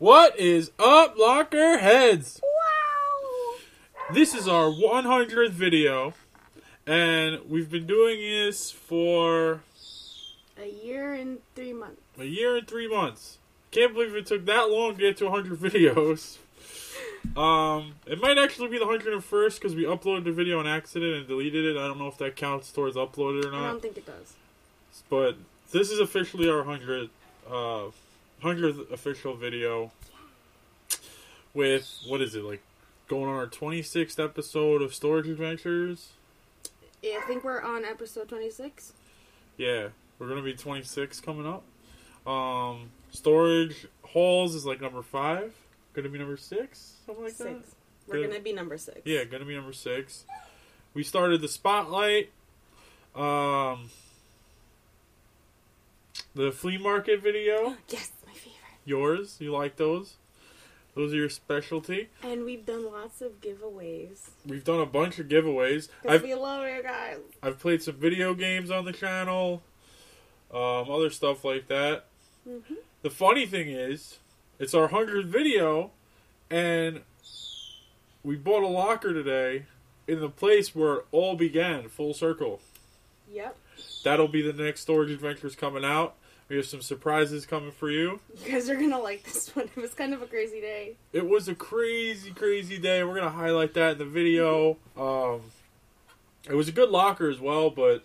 What is up, Locker Heads? Wow! This is our 100th video, and we've been doing this for A year and 3 months. a year and 3 months. Can't believe it took that long to get to 100 videos. It might actually be the 101st because we uploaded the video on accident and deleted it. I don't know if that counts towards uploaded or not. I don't think it does. But this is officially our 100th official video with, what is it, like, going on our 26th episode of Storage Adventures? Yeah, I think we're on episode 26. Yeah, we're going to be 26 coming up. Storage Halls is like number 5. Going to be number 6? Something like 6. that? We're going to be number 6. Yeah, going to be number 6. We started the Spotlight. The flea market video. Yes, my favorite. Yours. You like those? Those are your specialty. And we've done lots of giveaways. We've done a bunch of giveaways. Because we love you guys. I've played some video games on the channel. Other stuff like that. Mm-hmm. The funny thing is, it's our 100th video, and we bought a locker today in the place where it all began, full circle. Yep. That'll be the next Storage Adventures coming out. We have some surprises coming for you. You guys are going to like this one. It was kind of a crazy day. It was a crazy, crazy day. We're going to highlight that in the video. It was a good locker as well, but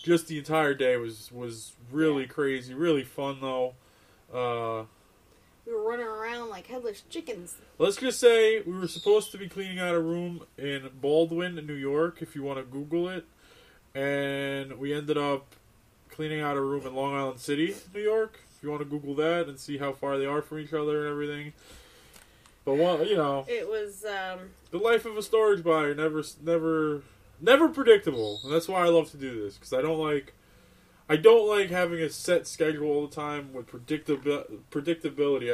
just the entire day was really crazy. Really fun, though. We were running around like headless chickens. Let's just say we were supposed to be cleaning out a room in Baldwin, New York, if you want to Google it. And we ended up cleaning out a room in Long Island City, New York. If you want to Google that and see how far they are from each other and everything. But, It was, the life of a storage buyer, never predictable. And that's why I love to do this. Because I don't like having a set schedule all the time with predictability.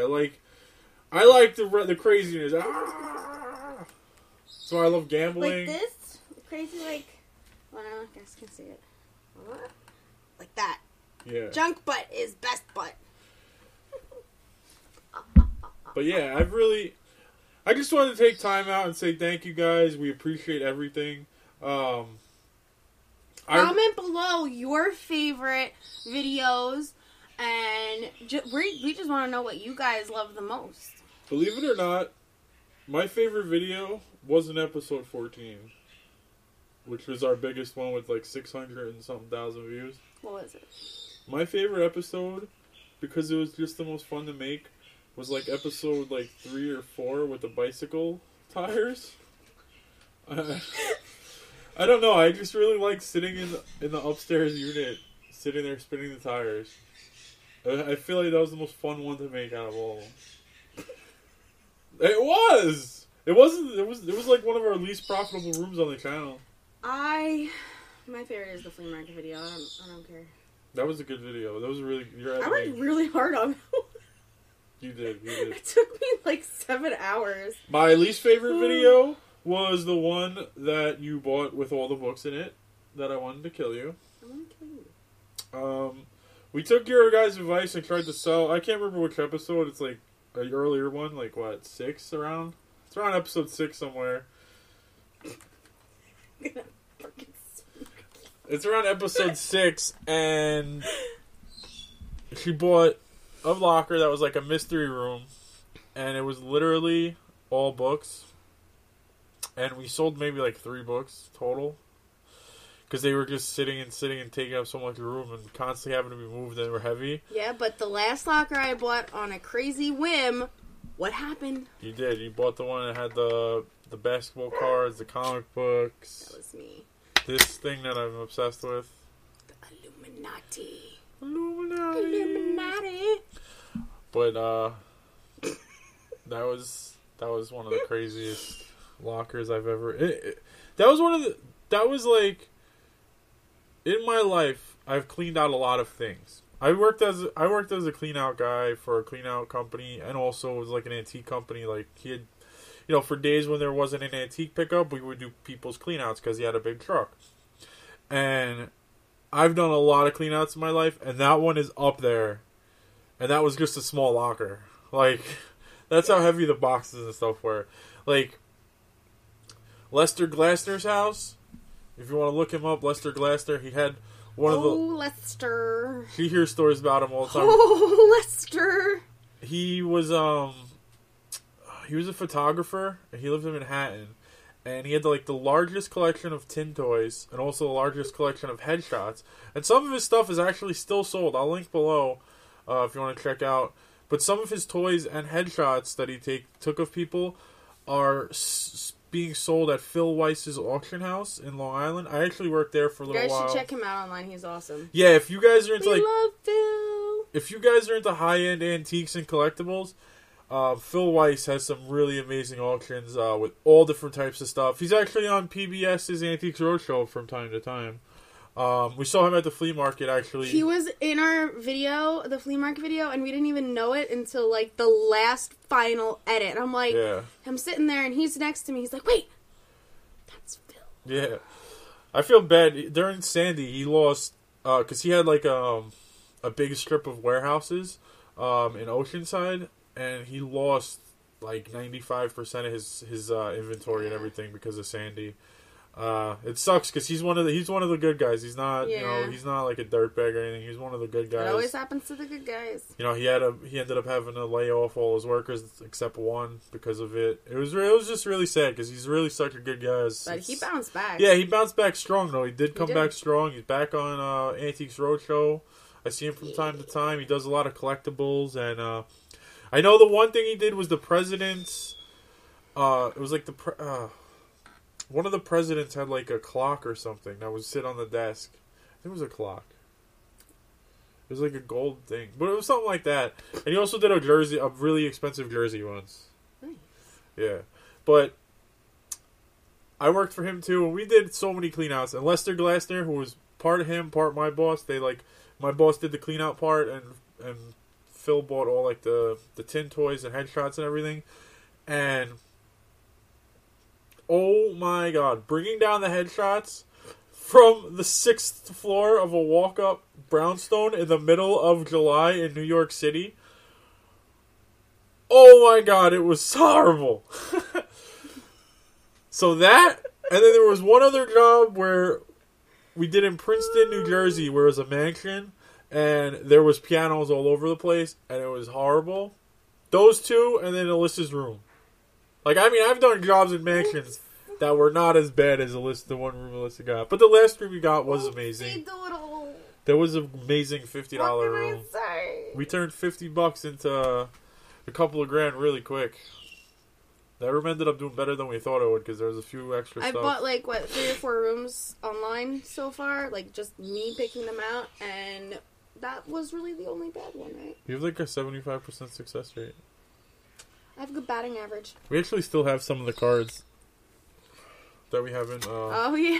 I like the craziness. Ah! That's why I love gambling. like this. Crazy, like, well, I guess I can see it. Like that. Yeah. Junk butt is best butt. But yeah, I just wanted to take time out and say thank you guys. We appreciate everything. Comment below your favorite videos, and we just want to know what you guys love the most. Believe it or not, my favorite video wasn't episode 14, which was our biggest one with like 600 and something thousand views. What was it? My favorite episode, because it was just the most fun to make, was like episode like 3 or 4 with the bicycle tires. I don't know. I just really like sitting in the upstairs unit, sitting there spinning the tires. I feel like that was the most fun one to make out of all of them. It was. It wasn't. It was like one of our least profitable rooms on the channel. My favorite is the flea market video. I don't care. That was a good video. That was really. I worked really hard on it. You did. It took me like 7 hours. My least favorite video was the one that you bought with all the books in it that I wanted to kill you. I want to kill you. We took your guys' advice and tried to sell. I can't remember which episode. It's like an earlier one, like what, 6 around? It's around episode 6 somewhere. It's around episode 6, and she bought a locker that was like a mystery room, and it was literally all books. And we sold maybe like 3 books total. Because they were just sitting and taking up so much room and constantly having to be moved and they were heavy. Yeah, but the last locker I bought on a crazy whim, what happened? You did. You bought the one that had the basketball cards, the comic books. That was me. This thing that I'm obsessed with. The Illuminati. But, that was one of the craziest lockers I've ever... That was like... In my life, I've cleaned out a lot of things. I worked as a clean out guy for a clean out company, and also was like an antique company. Like he had, for days when there wasn't an antique pickup, we would do people's clean outs because he had a big truck. And I've done a lot of clean outs in my life, and that one is up there. And that was just a small locker. Like That's how heavy the boxes and stuff were. Like, Lester Glasner's house, if you want to look him up, Lester Glasner, he had one of the... Lester. She hears stories about him all the time. Oh, Lester. He was a photographer, and he lived in Manhattan. And he had, like, the largest collection of tin toys, and also the largest collection of headshots. And some of his stuff is actually still sold. I'll link below if you want to check out. But some of his toys and headshots that he took of people are being sold at Phil Weiss's auction house in Long Island. I actually worked there for a little while. You guys should check him out online. He's awesome. Yeah, if you guys are into love Phil. If you guys are into high-end antiques and collectibles, Phil Weiss has some really amazing auctions with all different types of stuff. He's actually on PBS's Antiques Roadshow from time to time. We saw him at the flea market, actually. He was in our video, the flea market video, and we didn't even know it until, like, the last final edit. And I'm like, I'm sitting there, and he's next to me. He's like, wait, that's Phil. Yeah. I feel bad. During Sandy, he lost, because he had, like, a big strip of warehouses in Oceanside, and he lost, like, 95% of his inventory and everything because of Sandy. It sucks because he's one of the good guys. He's not he's not like a dirtbag or anything. He's one of the good guys. It always happens to the good guys. You know, he ended up having to lay off all his workers except one because of it. It was just really sad because he's really such a good guy. But he bounced back. Yeah, he bounced back strong though. He did come back strong. He's back on Antiques Roadshow. I see him from time to time. He does a lot of collectibles, and I know the one thing he did was the president's. It was like one of the presidents had like a clock or something that would sit on the desk. I think it was a clock. It was like a gold thing, but it was something like that. And he also did a really expensive jersey once. Nice. Yeah, but I worked for him too, and we did so many cleanouts. And Lester Glasner, who was part of him, part my boss, my boss did the cleanout part, and Phil bought all like the tin toys and headshots and everything, and. Oh my god, bringing down the headshots from the 6th floor of a walk-up brownstone in the middle of July in New York City. Oh my god, it was horrible. So that, and then there was one other job where we did in Princeton, New Jersey, where it was a mansion, and there was pianos all over the place, and it was horrible. Those two, and then Alyssa's room. Like, I mean, I've done jobs in mansions that were not as bad as the one room Alyssa got. But the last room we got was amazing. There was an amazing $50 room. We turned $50 into a couple of grand really quick. That room ended up doing better than we thought it would because there was a few extra stuff. I bought, like, 3 or 4 rooms online so far. Like, just me picking them out. And that was really the only bad one, right? You have, like, a 75% success rate. I have a good batting average. We actually still have some of the cards that we haven't. Oh yeah.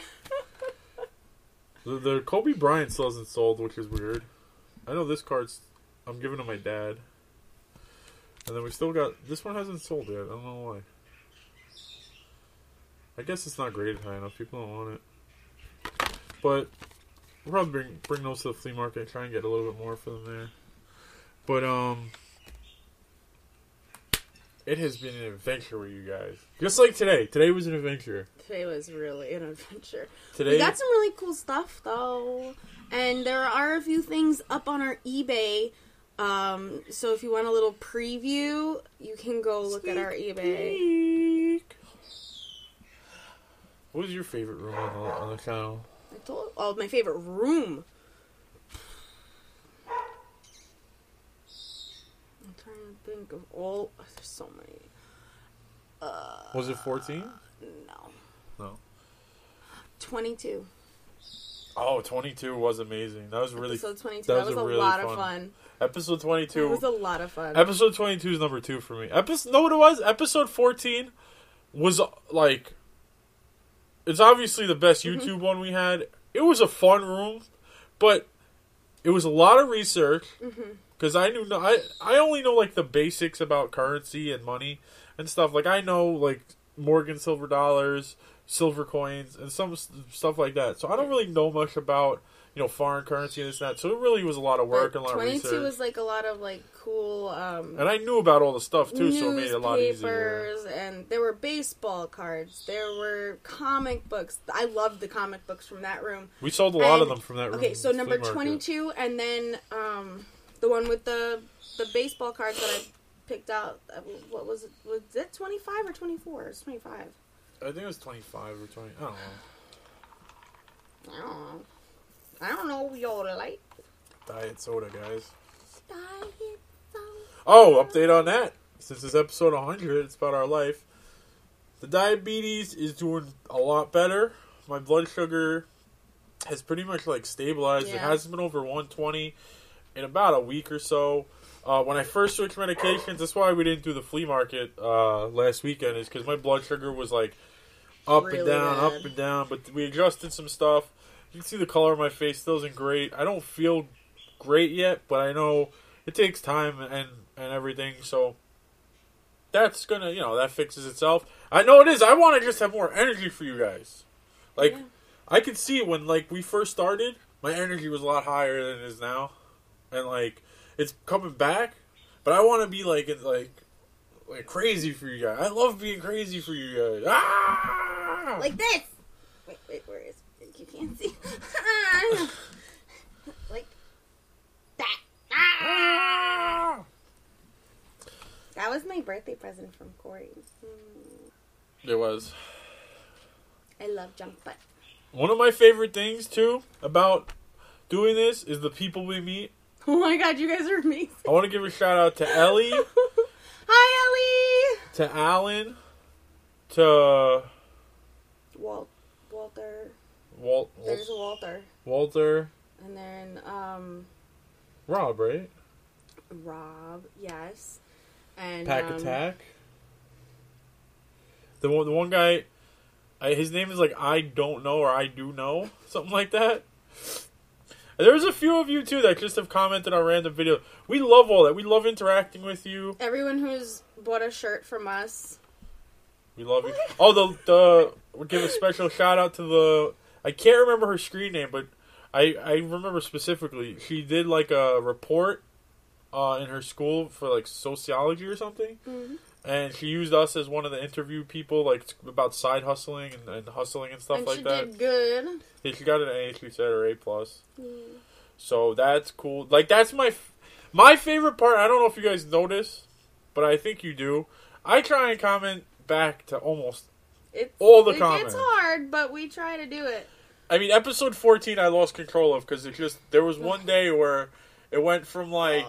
the Kobe Bryant still hasn't sold, which is weird. I know this card's. I'm giving to my dad. And then we still got this one hasn't sold yet. I don't know why. I guess it's not graded high enough. People don't want it. But we'll probably bring those to the flea market and try and get a little bit more for them there. But it has been an adventure with you guys. Just like today. Today was an adventure. Today was really an adventure. Today, we got some really cool stuff, though. And there are a few things up on our eBay. So if you want a little preview, you can go look at our eBay. What was your favorite room on the channel? My favorite room. Think of all. There's so many. Was it 14? No. 22. Oh, 22 was amazing. That was really. Episode 22. That was a really lot of fun. Episode 22. It was a lot of fun. Episode 22 is number 2 for me. Know what it was? Episode 14 was like. It's obviously the best YouTube one we had. It was a fun room, but it was a lot of research. Because I only know, like, the basics about currency and money and stuff. Like, I know, like, Morgan silver dollars, silver coins, and some stuff like that. So I don't really know much about, foreign currency and this and that. So it really was a lot of work and a lot of 22 research. was like a lot of like cool And I knew about all the stuff too, so it made it a lot easier. newspapers, and there were baseball cards, there were comic books. I loved the comic books from that room. We sold a lot of them from that room. Okay, so number flea market. 22, and then the one with the baseball cards that I picked out. What was it? Was it 25 or 24? It was 25. I think it was 25 or 20. I don't know. I don't know. Your light. Diet soda, guys. Diet soda. Oh, update on that. Since it's episode 100, it's about our life. The diabetes is doing a lot better. My blood sugar has pretty much like stabilized. Yeah. It hasn't been over 120 in about a week or so. When I first switched medications, that's why we didn't do the flea market last weekend, is because my blood sugar was like up Really and down, bad. up and down. But we adjusted some stuff. You can see the color of my face still isn't great. I don't feel great yet, but I know it takes time and everything. So that's gonna, that fixes itself. I know it is. I want to just have more energy for you guys. Like, Yeah. I could see it when like we first started. My energy was a lot higher than it is now, and like it's coming back. But I want to be like crazy for you guys. I love being crazy for you guys. Ah! Like this. Wait, where is it? You can't see. Like that. Ah! That was my birthday present from Corey. It was. I love junk butt. One of my favorite things too about doing this is the people we meet. Oh my god, you guys are amazing. I want to give a shout out to Ellie, Hi, to Alan, to Ellie. There's Walter. Walter, And then, Rob, right? Rob, yes. And, Pack Attack. The one guy, his name is like I don't know or I do know, something like that. There's a few of you too that just have commented on random videos. We love all that. We love interacting with you. everyone who's bought a shirt from us. We love you. Oh, we'll give a special shout out to I can't remember her screen name, but I remember specifically. She did like a report in her school for like sociology or something. Mm-hmm. And she used us as one of the interview people, like about side hustling and hustling and stuff And like she that. did good. Yeah, she got an A, she said, or A+. Yeah. So that's cool. Like, that's my favorite part. I don't know if you guys notice, but I think you do. I try and comment back to almost all the comments. It's hard, but we try to do it. I mean, episode 14 I lost control of because there was one day where it went from like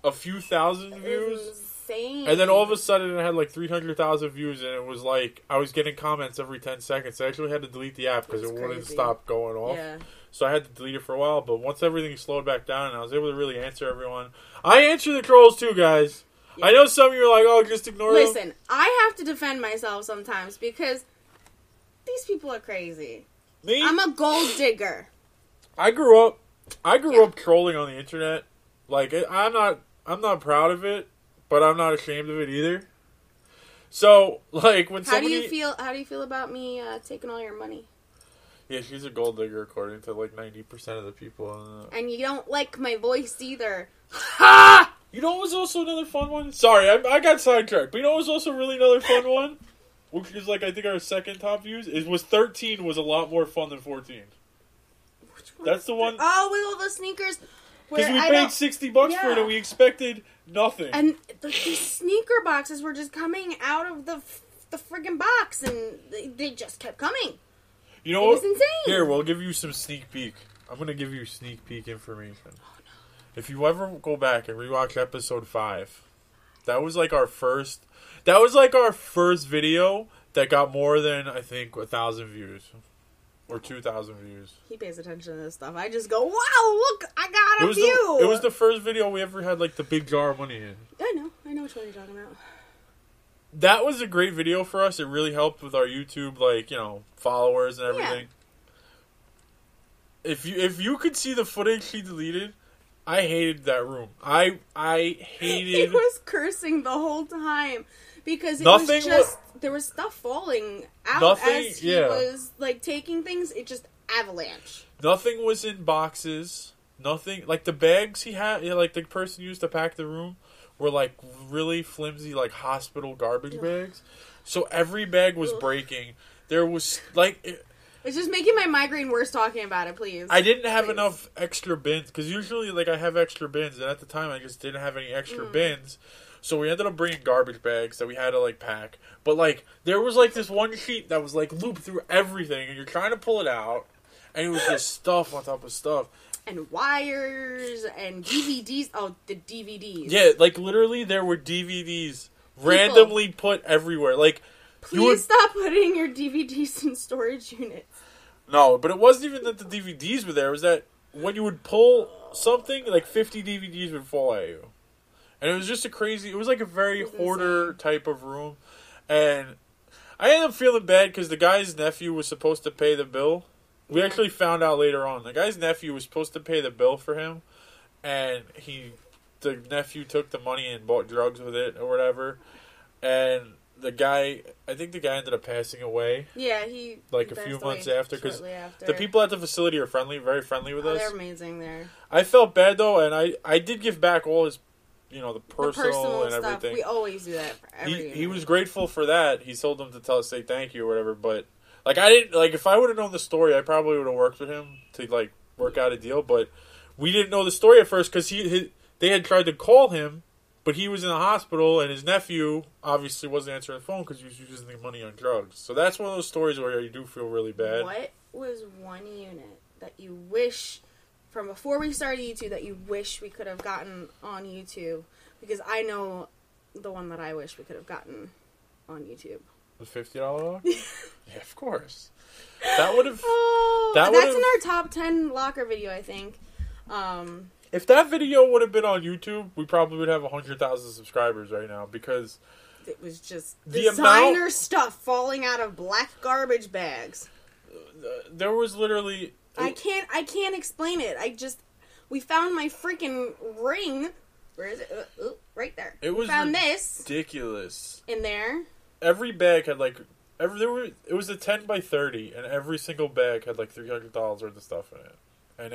a few thousand views. Insane. And then all of a sudden it had like 300,000 views, and it was like I was getting comments every 10 seconds. I actually had to delete the app because it wouldn't crazy. stop going off. Yeah. So I had to delete it for a while, but once everything slowed back down and I was able to really answer everyone. I answer the trolls too, guys. Yeah. I know some of you are like, oh, just ignore them. Listen, I have to defend myself sometimes because these people are crazy. Me? I'm a gold digger. I grew up trolling on the internet. Like, I'm not proud of it, but I'm not ashamed of it either. So, like, when How do somebody... How do you feel about me taking all your money? Yeah, she's a gold digger according to, like, 90% of the people. And you don't like my voice either. Ha! You know what was also another fun one? Sorry, I got sidetracked. But you know what was also really another fun one? Which is, like, I think our second top views? Was 13 was a lot more fun than 14. Which one? That's the one... Oh, with all the sneakers. Because we I paid don't- $60 for it Yeah. and we expected nothing. And these sneaker boxes were just coming out of the friggin' box, and they just kept coming. You know It what? was insane. Here, we'll give you some sneak peek. I'm going to give you sneak peek information. Oh, no. If you ever go back and rewatch episode 5, that was like our first video that got more than, I think, 1,000 views. Or 2,000 views. He pays attention to this stuff. I just go, wow, look, I got a view. It was the first video we ever had, like, the big jar of money in. I know which one you're talking about. That was a great video for us. It really helped with our YouTube, like, followers and everything. Yeah. If you could see the footage she deleted, I hated that room. I hated... He was cursing the whole time. Because there was stuff falling out as he was, like, taking things. It just avalanche. Nothing was in boxes. Nothing. Like, the bags he had, like, the person used to pack the room were, like, really flimsy, like, hospital garbage bags. So every bag was breaking. There was, like... It's just making my migraine worse talking about it, please. I didn't have enough extra bins. Because usually, like, I have extra bins. And at the time, I just didn't have any extra bins. So we ended up bringing garbage bags that we had to, like, pack. But, like, there was, like, this one sheet that was, like, looped through everything. And you're trying to pull it out. And it was just stuff on top of stuff. And wires and DVDs. Oh, the DVDs. Yeah, like, literally, there were DVDs randomly put everywhere. Like, please stop putting your DVDs in storage units. No, but it wasn't even that the DVDs were there. It was that when you would pull something, like, 50 DVDs would fall at you. And it was just it was like a very hoarder type of room. And I ended up feeling bad because the guy's nephew was supposed to pay the bill. We actually found out later on. The guy's nephew was supposed to pay the bill for him. And the nephew took the money and bought drugs with it or whatever. And I think the guy ended up passing away. Yeah, like a few months after. Because the people at the facility are very friendly with us. They're amazing there. I felt bad though, and I did give back all his, the personal and stuff. Everything. We always do that for everything. He was grateful for that. He told them to say thank you or whatever. But like I didn't if I would have known the story, I probably would have worked with him to like work out a deal. But we didn't know the story at first because they had tried to call him. But he was in the hospital, and his nephew obviously wasn't answering the phone because he was using the money on drugs. So that's one of those stories where you do feel really bad. What was one unit that you wish, from before we started YouTube, that you wish we could have gotten on YouTube? Because I know the one that I wish we could have gotten on YouTube. The $50 lock? Yeah, of course. That would have... that's in our top 10 locker video, I think. If that video would have been on YouTube, we probably would have 100,000 subscribers right now because it was just designer stuff falling out of black garbage bags. There was literally I can't explain it. We found my freaking ring. Where is it? Right there. It was found this ridiculous in there. Every bag had like it was a 10 by 30, and every single bag had like $300 worth of stuff in it, and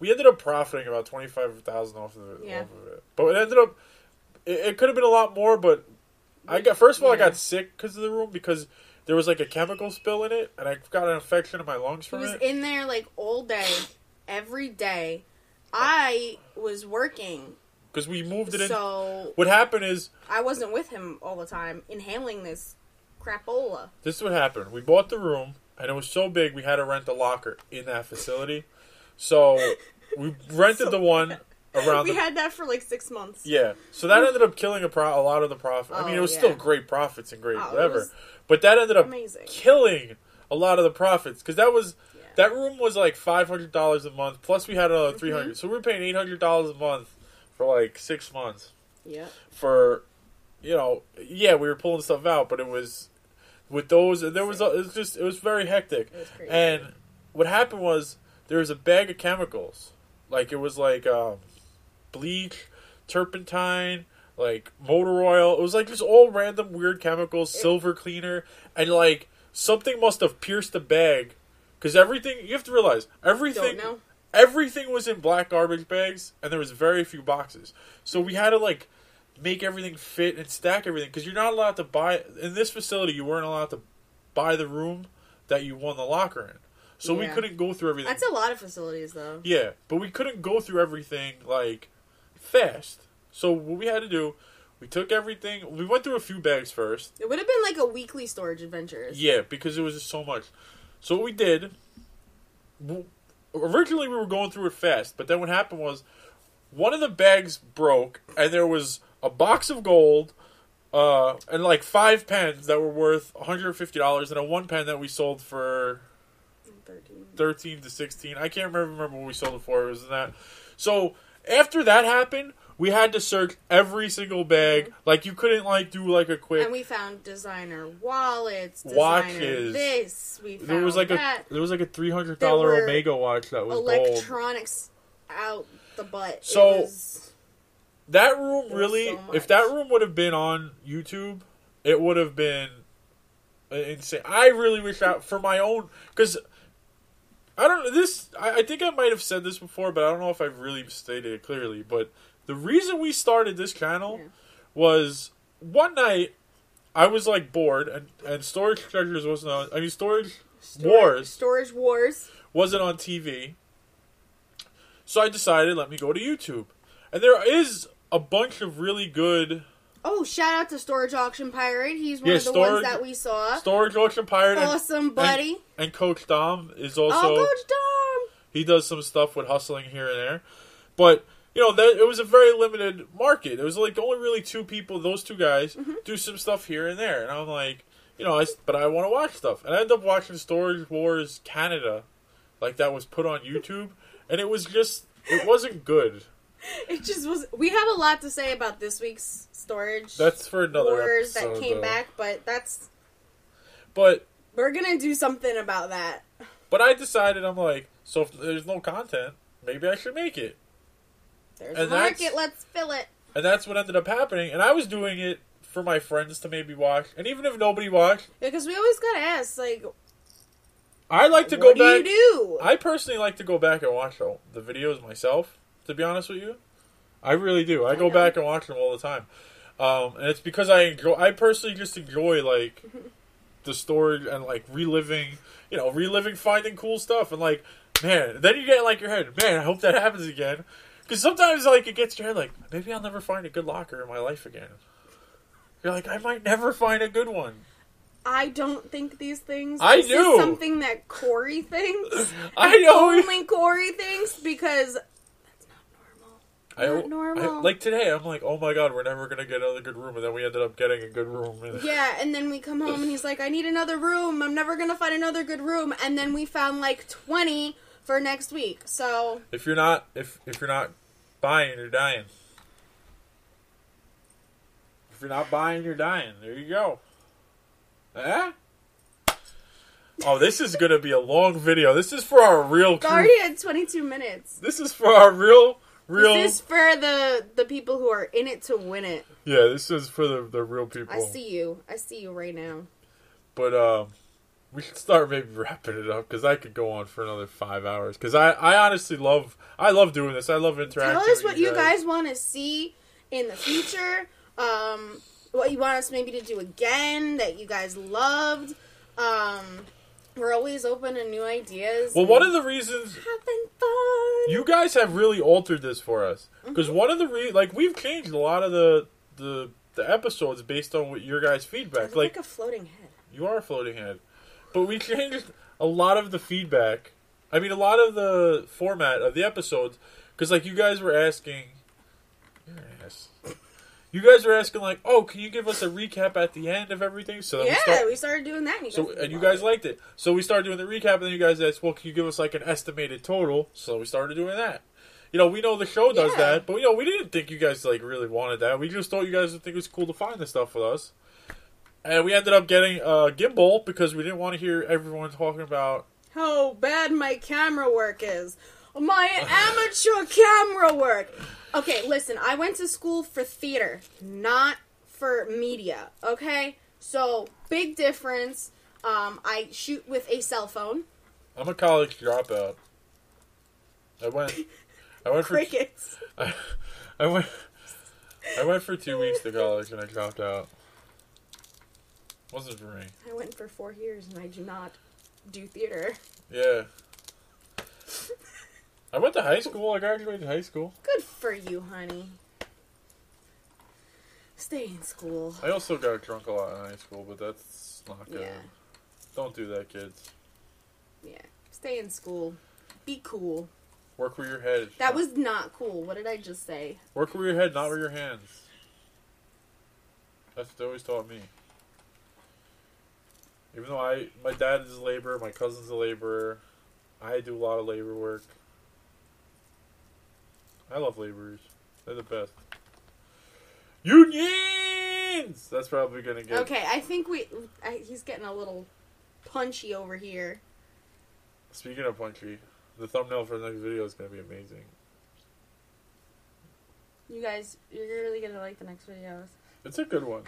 we ended up profiting about $25,000 off of it. But it ended up, it could have been a lot more. But I got sick because of the room because there was like a chemical spill in it, and I got an infection in my lungs from it. He was in there like all day, every day. I was working because we moved it in. So what happened is I wasn't with him all the time, inhaling this crapola. This is what happened. We bought the room, and it was so big we had to rent a locker in that facility. So we rented the one around. We had that for like 6 months. Yeah, so that ended up killing a lot of the profit. I mean, it was still great profits and great whatever, but that ended up killing a lot of the profits because that room was like $500 a month. Plus, we had another $300, so we were paying $800 a month for like 6 months. Yeah. For, we were pulling stuff out, but it was with those. There was it was very hectic. It was crazy. And what happened was. There was a bag of chemicals. Like, it was like bleach, turpentine, like motor oil. It was like just all random weird chemicals, silver cleaner. And, like, something must have pierced the bag. Because everything, you have to realize, everything was in black garbage bags, and there was very few boxes. So we had to, like, make everything fit and stack everything. Because you're not allowed to buy, in this facility, you weren't allowed to buy the room that you won the locker in. So we couldn't go through everything. That's a lot of facilities, though. Yeah, but we couldn't go through everything, like, fast. So what we had to do, we took everything. We went through a few bags first. It would have been like a weekly storage adventure. Yeah, because it was just so much. So what we did, originally we were going through it fast, but then what happened was, one of the bags broke, and there was a box of gold, and like 5 pens that were worth $150, and a 1 pen that we sold for... 13 to 16. I can't remember what we sold it for. It was that. So after that happened, we had to search every single bag. Mm-hmm. Like you couldn't like do like a quick. And we found designer wallets, watches. We found there was like that. There was like a $300 Omega watch that was electronics gold. Out the butt. So that room really, so if that room would have been on YouTube, it would have been insane. I really wish out for my own, because I don't know this. I think I might have said this before, but I don't know if I've really stated it clearly. But the reason we started this channel was one night I was like bored, and Storage Treasures wasn't on. I mean, Storage Wars wasn't on TV. So I decided, let me go to YouTube, and there is a bunch of really good. Oh, shout out to Storage Auction Pirate. He's one of the ones that we saw. Storage Auction Pirate. Awesome, buddy. And Coach Dom is also... Oh, Coach Dom! He does some stuff with hustling here and there. But, you know, it was a very limited market. It was like only really two people, those two guys, do some stuff here and there. And I'm like, you know, but I want to watch stuff. And I ended up watching Storage Wars Canada. Like, that was put on YouTube. And it was just... It wasn't good. It just was. We have a lot to say about this week's Storage. That's for another Wars episode, that came though. back, but that's. But we're gonna do something about that. But I decided, I'm like, so if there's no content, maybe I should make it. There's a market, let's fill it. And that's what ended up happening. And I was doing it for my friends to maybe watch, and even if nobody watched, because we always gotta ask, like. I like to go back. What do you do? I personally like to go back and watch the videos myself. To be honest with you, I really do. I go back and watch them all the time, and it's because I personally just enjoy like the story and like reliving finding cool stuff and like, man. Then you get like your head, man. I hope that happens again, because sometimes like it gets your head like, maybe I'll never find a good locker in my life again. You're like, I might never find a good one. I don't think these things. I this do. Is something that Corey thinks. I know. Only Corey thinks, because that's not normal. Like today, I'm like, oh my god, we're never gonna get another good room, and then we ended up getting a good room. Yeah, and then we come home and he's like, I need another room. I'm never gonna find another good room, and then we found like 20 for next week. So if you're not buying, you're dying. If you're not buying, you're dying. There you go. Eh? Oh, this is going to be a long video. This is for our real crew. It's already at 22 minutes. This is for our real... This is for the people who are in it to win it. Yeah, this is for the real people. I see you. I see you right now. But, we should start maybe wrapping it up, because I could go on for another 5 hours. Because I honestly love doing this. I love interacting. Tell us what you guys want to see in the future. What you want us maybe to do again that you guys loved. We're always open to new ideas. Well, one of the reasons having fun. You guys have really altered this for us, because one of the we've changed a lot of the episodes based on what your guys' feedback. Like a floating head. You are a floating head, but we changed a lot of the feedback. I mean, a lot of the format of the episodes, because like you guys were asking. You guys are asking like, oh, can you give us a recap at the end of everything? So we started doing that. And you guys liked it. So we started doing the recap, and then you guys asked, well, can you give us like an estimated total? So we started doing that. You know, we know the show does that, but you know, we didn't think you guys like really wanted that. We just thought you guys would think it was cool to find this stuff with us. And we ended up getting a gimbal because we didn't want to hear everyone talking about how bad my camera work is. My amateur camera work. Okay, listen, I went to school for theater, not for media, okay? So, big difference. I shoot with a cell phone. I'm a college dropout. I went for crickets. I went for 2 weeks to college and I dropped out. Wasn't for me. I went for 4 years and I do not do theater. Yeah. I went to high school. I graduated high school. Good for you, honey. Stay in school. I also got drunk a lot in high school, but that's not good. Yeah. Don't do that, kids. Yeah. Stay in school. Be cool. Work with your head. That was not cool. What did I just say? Work with your head, not with your hands. That's what they always taught me. Even though my dad is a laborer, my cousin's a laborer, I do a lot of labor work. I love laborers. They're the best. Unions! That's probably going to get... Okay, I think he's getting a little punchy over here. Speaking of punchy, the thumbnail for the next video is going to be amazing. You guys, you're really going to like the next videos. It's a good one.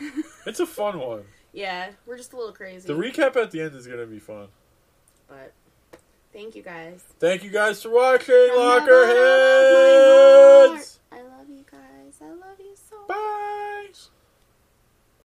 It's a fun one. Yeah, we're just a little crazy. The recap at the end is gonna be fun. But thank you guys. Thank you guys for watching, From the bottom of my Lockerheads. heart.